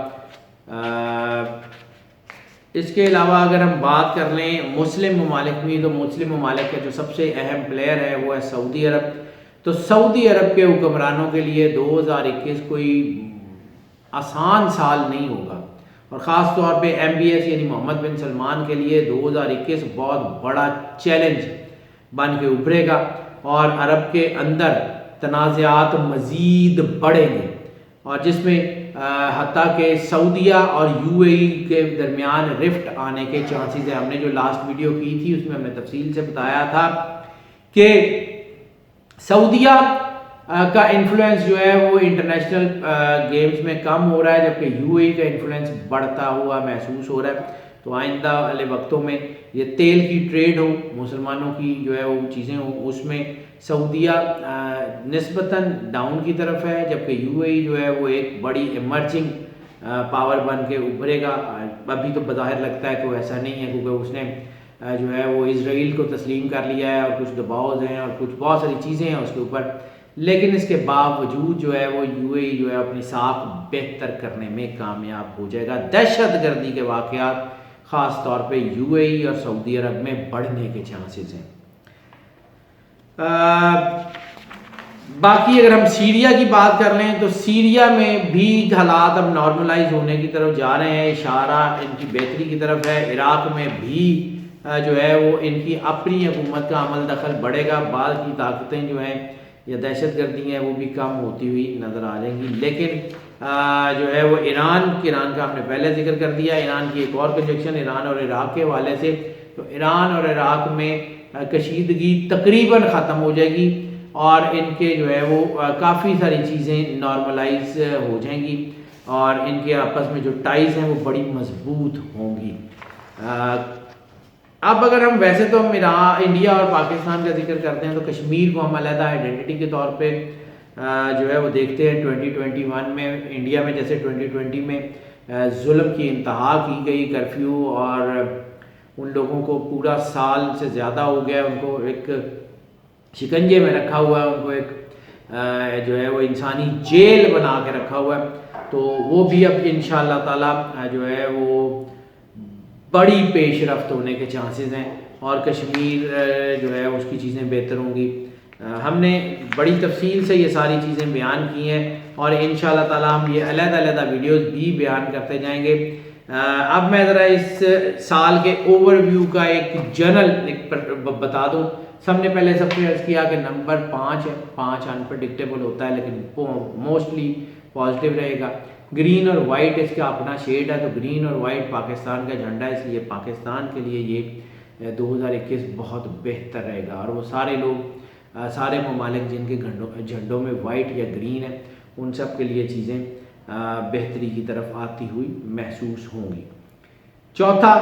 इसके अलावा अगर हम बात कर लें मुस्लिम ममालिक में, तो मुस्लिम ममालिक का जो सबसे अहम प्लेयर है वो है सऊदी अरब। तो सऊदी अरब के हुक्मरानों के लिए 2021 कोई आसान साल नहीं होगा और ख़ास तौर पे MBS यानी मोहम्मद बिन सलमान के लिए 2021 बहुत बड़ा चैलेंज बन के उभरेगा और अरब के अंदर तनाज़ात मज़ीद बढ़ेंगे और जिसमें हत्ता के सऊदिया और UAE के दरमियान रिफ्ट आने के चांसेस है। हमने जो लास्ट वीडियो की थी उसमें हमने तफसील से बताया था कि सऊदिया का इन्फ्लुएंस जो है वो इंटरनेशनल गेम्स में कम हो रहा है जबकि UAE का इन्फ्लुएंस बढ़ता हुआ महसूस हो रहा है। तो आइंदा वाले वक्तों में ये तेल की ट्रेड हो, मुसलमानों की जो है वो चीज़ें हो, उसमें सऊदिया निस्बतन डाउन की तरफ है जबकि UAE जो है वो एक बड़ी इमर्जिंग पावर बन के उभरेगा। अभी तो बज़ाहिर लगता है कि वो ऐसा नहीं है क्योंकि उसने जो है वो इजराइल को तस्लीम कर लिया है और कुछ दबाव हैं और कुछ बहुत सारी चीज़ें हैं उसके ऊपर, लेकिन इसके बावजूद जो है वो UAE जो है अपनी साख बेहतर करने में कामयाब हो जाएगा। दहशत गर्दी के वाक़यात ख़ास तौर पे UAE और सऊदी अरब में बढ़ने के चांसेस हैं। बाकी अगर हम सीरिया की बात कर लें तो सीरिया में भी हालात अब नॉर्मलाइज होने की तरफ जा रहे हैं, इशारा इनकी बेहतरी की तरफ है। इराक़ में भी जो है वो इनकी अपनी हुकूमत का अमल दखल बढ़ेगा, बाद की ताकतें जो हैं या दहशत गर्दी हैं वो भी कम होती हुई नज़र आ जाएंगी। लेकिन जो है वो ईरान का हमने पहले जिक्र कर दिया। ईरान की एक और प्रोजेक्शन ईरान और इराक़ के हवाले से, तो ईरान और इराक़ में कशीदगी तकरीबन ख़त्म हो जाएगी और इनके जो है वो काफ़ी सारी चीज़ें नॉर्मलाइज हो जाएंगी और इनके आपस में जो टाइज़ हैं वो बड़ी मजबूत होंगी। अब अगर हम वैसे तो हम इंडिया और पाकिस्तान का जिक्र करते हैं तो कश्मीर को हम अलग आइडेंटिटी के तौर पे जो है वो देखते हैं। 2021 में इंडिया में जैसे 2020 में जुल्म की इंतहा की गई, कर्फ्यू और उन लोगों को पूरा साल से ज़्यादा हो गया, उनको एक शिकंजे में रखा हुआ है, उनको एक जो है वो इंसानी जेल बना के रखा हुआ है। तो वो भी अब इंशाअल्लाह ताला जो है वो बड़ी पेशरफ्त होने के चांसेस हैं और कश्मीर जो है उसकी चीज़ें बेहतर होंगी। हमने बड़ी तफसील से ये सारी चीज़ें बयान की हैं और इंशाअल्लाह ताला हम ये अलग-अलग वीडियोस भी बयान करते जाएंगे। अब मैं ज़रा इस साल के ओवरव्यू का एक जनरल बता दूं। सबने पहले सबसे अर्ज़ किया कि नंबर 5 है, 5 अनप्रडिक्टेबल होता है लेकिन मोस्टली पॉजिटिव रहेगा। ग्रीन और वाइट इसका अपना शेड है, तो ग्रीन और वाइट पाकिस्तान का झंडा है, इसलिए पाकिस्तान के लिए ये 2021 बहुत बेहतर रहेगा। और वो सारे लोग सारे ममालिक जिनके झंडों में वाइट या ग्रीन है उन सब के लिए चीज़ें बेहतरी की तरफ आती हुई महसूस होंगी। चौथा,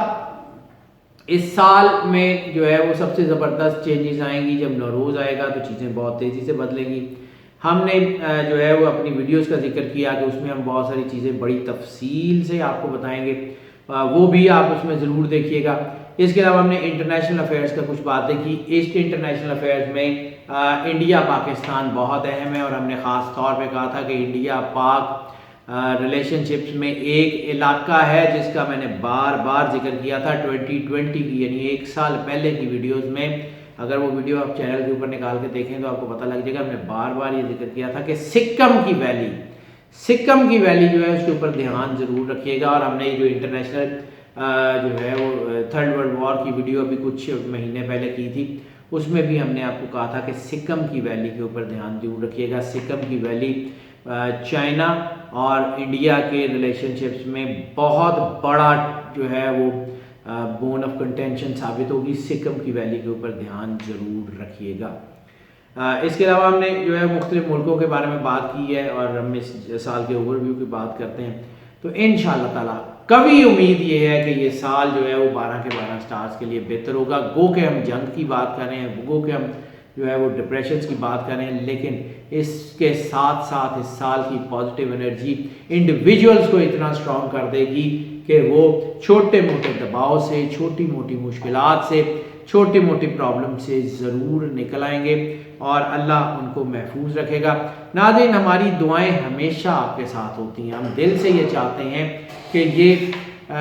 इस साल में जो है वो सबसे ज़बरदस्त चेंजेस आएंगी जब नौरोज़ आएगा तो चीज़ें बहुत तेज़ी से बदलेंगी। हमने जो है वो अपनी वीडियोस का जिक्र किया कि उसमें हम बहुत सारी चीज़ें बड़ी तफसील से आपको बताएंगे, वो भी आप उसमें ज़रूर देखिएगा। इसके अलावा हमने इंटरनेशनल अफेयर्स का कुछ बातें की। इस इंटरनेशनल अफेयर्स में इंडिया पाकिस्तान बहुत अहम है और हमने ख़ास तौर पे कहा था कि इंडिया पाक रिलेशनशिप्स में एक इलाका है जिसका मैंने बार बार जिक्र किया था 2020 की, यानी 1 साल पहले की वीडियोस में। अगर वो वीडियो आप चैनल के ऊपर निकाल के देखें तो आपको पता लग जाएगा। हमने बार बार ये जिक्र किया था कि सिक्किम की वैली जो है उसके ऊपर ध्यान ज़रूर रखिएगा। और हमने जो इंटरनेशनल जो है वो 3rd वर्ल्ड वॉर की वीडियो अभी कुछ महीने पहले की थी, उसमें भी हमने आपको कहा था कि सिक्किम की वैली के ऊपर ध्यान जरूर रखिएगा। सिक्किम की वैली चाइना और इंडिया के रिलेशनशिप्स में बहुत बड़ा जो है वो बोन ऑफ कंटेंशन साबित होगी। सिक्किम की वैली के ऊपर ध्यान ज़रूर रखिएगा। इसके अलावा हमने जो है मुख्तलिफ मुल्कों के बारे में बात की है और हम इस साल के ओवरव्यू की बात करते हैं। तो इंशाअल्लाह ताला कभी उम्मीद ये है कि ये साल जो है वो 12 के 12 स्टार्स के लिए बेहतर होगा। गो के हम जंग की बात कर रहे हैं, गो के हम जो है वो डिप्रेशन की बात कर रहे हैं, लेकिन इसके साथ साथ इस साल की पॉजिटिव एनर्जी इंडिविजुअल्स को इतना स्ट्रॉन्ग कर देगी कि वो छोटे मोटे दबाव से, छोटी मोटी मुश्किलात से, छोटी मोटी प्रॉब्लम से ज़रूर निकल आएंगे और अल्लाह उनको महफूज रखेगा। नाज़रीन, हमारी दुआएं हमेशा आपके साथ होती हैं। हम दिल से ये चाहते हैं कि ये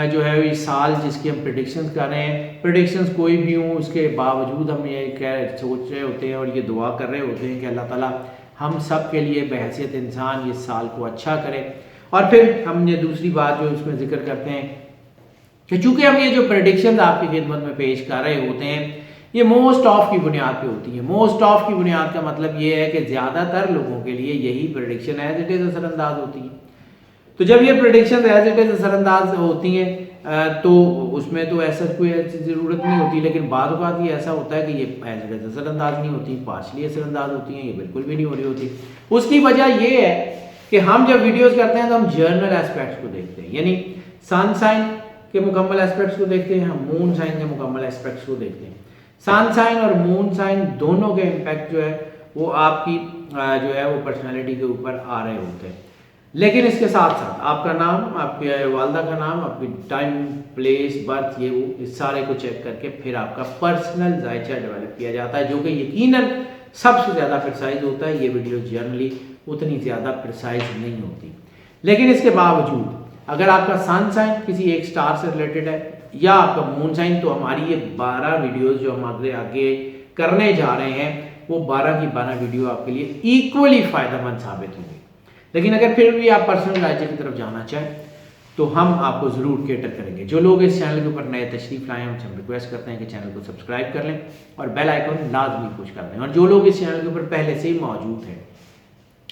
जो है इस साल जिसकी हम प्रेडिक्शंस कर रहे हैं, प्रेडिक्शंस कोई भी हों उसके बावजूद हम ये सोच रहे होते हैं और ये दुआ कर रहे होते हैं कि अल्लाह ताला हम सब के लिए बहैसियत इंसान ये साल को अच्छा करे। और फिर हम ये दूसरी बात जो इसमें जिक्र करते हैं कि चूँकि हम ये जो प्रेडिक्शंस आपकी खिदमत में पेश कर रहे होते हैं ये मोस्ट ऑफ की बुनियाद पे होती है। मोस्ट ऑफ की बुनियाद का मतलब ये है कि ज़्यादातर लोगों के लिए यही प्रेडिक्शन एज इट इज़ असरअंदाज होती है। तो जब ये प्रेडिक्शन एज इट इज़ असरअंदाज होती हैं तो उसमें तो ऐसा कोई ज़रूरत नहीं होती, लेकिन बाद औक़ात ये ऐसा होता है कि ये एज इट इज़ असरअंदाज नहीं होती, पार्शली असरअंदाज होती हैं, ये बिल्कुल भी नहीं हो रही होती। उसकी वजह ये है कि हम जब वीडियोज़ करते हैं तो हम जर्नल एस्पेक्ट्स को देखते हैं, यानी सन साइन के मुकम्मल एस्पेक्ट्स को देखते हैं, हम मून साइन के मुकम्मल एस्पेक्ट्स को देखते हैं। सन साइन और मून साइन दोनों के इम्पैक्ट जो है वो आपकी जो है वो पर्सनैलिटी के ऊपर आ रहे होते हैं। लेकिन इसके साथ साथ आपका नाम, आपके वालदा का नाम, आपकी टाइम, प्लेस, बर्थ, ये वो इस सारे को चेक करके फिर आपका पर्सनल जायचा डेवलप किया जाता है, जो कि यकीनन सबसे ज़्यादा प्रिसाइज होता है। ये वीडियो जनरली उतनी ज़्यादा प्रिसाइज नहीं होती, लेकिन इसके बावजूद अगर आपका सन साइन किसी एक स्टार से रिलेटेड है या आपका मून साइन, तो हमारी ये 12 वीडियोज़ जो हम आगे करने जा रहे हैं वो 12 की 12 वीडियो आपके लिए इक्वली फ़ायदेमंद साबित होंगी। लेकिन अगर फिर भी आप पर्सनल जायचे की तरफ जाना चाहें तो हम आपको ज़रूर केटर करेंगे। जो लोग इस चैनल के ऊपर नए तशरीफ़ लाएँ उनसे हम रिक्वेस्ट करते हैं कि चैनल को सब्सक्राइब कर लें और बेल आइकन लाजमी पुश कर लें। और जो लोग इस चैनल के ऊपर पहले से ही मौजूद हैं,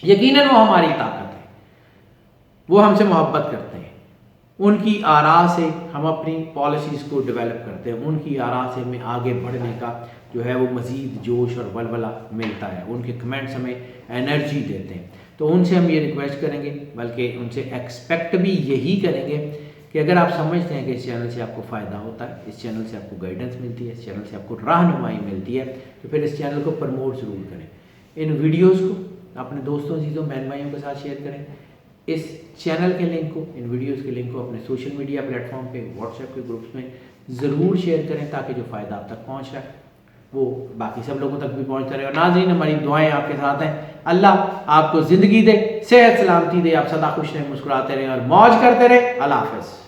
यकीनन वो हमारी ताकत है, वो हमसे मोहब्बत करते हैं, उनकी आरा से हम अपनी पॉलिसीज़ को डेवलप करते हैं, उनकी आरा से हमें आगे बढ़ने का जो है वो मज़ीद जोश और वलवला मिलता है, उनके कमेंट्स हमें एनर्जी देते हैं। तो उनसे हम ये रिक्वेस्ट करेंगे, बल्कि उनसे एक्सपेक्ट भी यही करेंगे कि अगर आप समझते हैं कि इस चैनल से आपको फ़ायदा होता है, इस चैनल से आपको गाइडेंस मिलती है, इस चैनल से आपको रहनुमाई मिलती है, तो फिर इस चैनल को प्रमोट ज़रूर करें। इन वीडियोज़ को अपने दोस्तों, चीज़ों, बहन भाइयों के साथ शेयर करें। इस चैनल के लिंक को, इन वीडियोज़ के लिंक को अपने सोशल मीडिया प्लेटफॉर्म पर, व्हाट्सएप के ग्रुप्स में ज़रूर शेयर करें ताकि जो फ़ायदा आप तक पहुँच रहा है वो बाकी सब लोगों तक भी पहुंचता रहे। और नाज़रीन, हमारी दुआएं आपके साथ हैं। अल्लाह आपको ज़िंदगी दे, सेहत सलामती दे, आप सदा खुश रहें, मुस्कुराते रहें और मौज करते रहें। अल्लाह हाफ़िज़।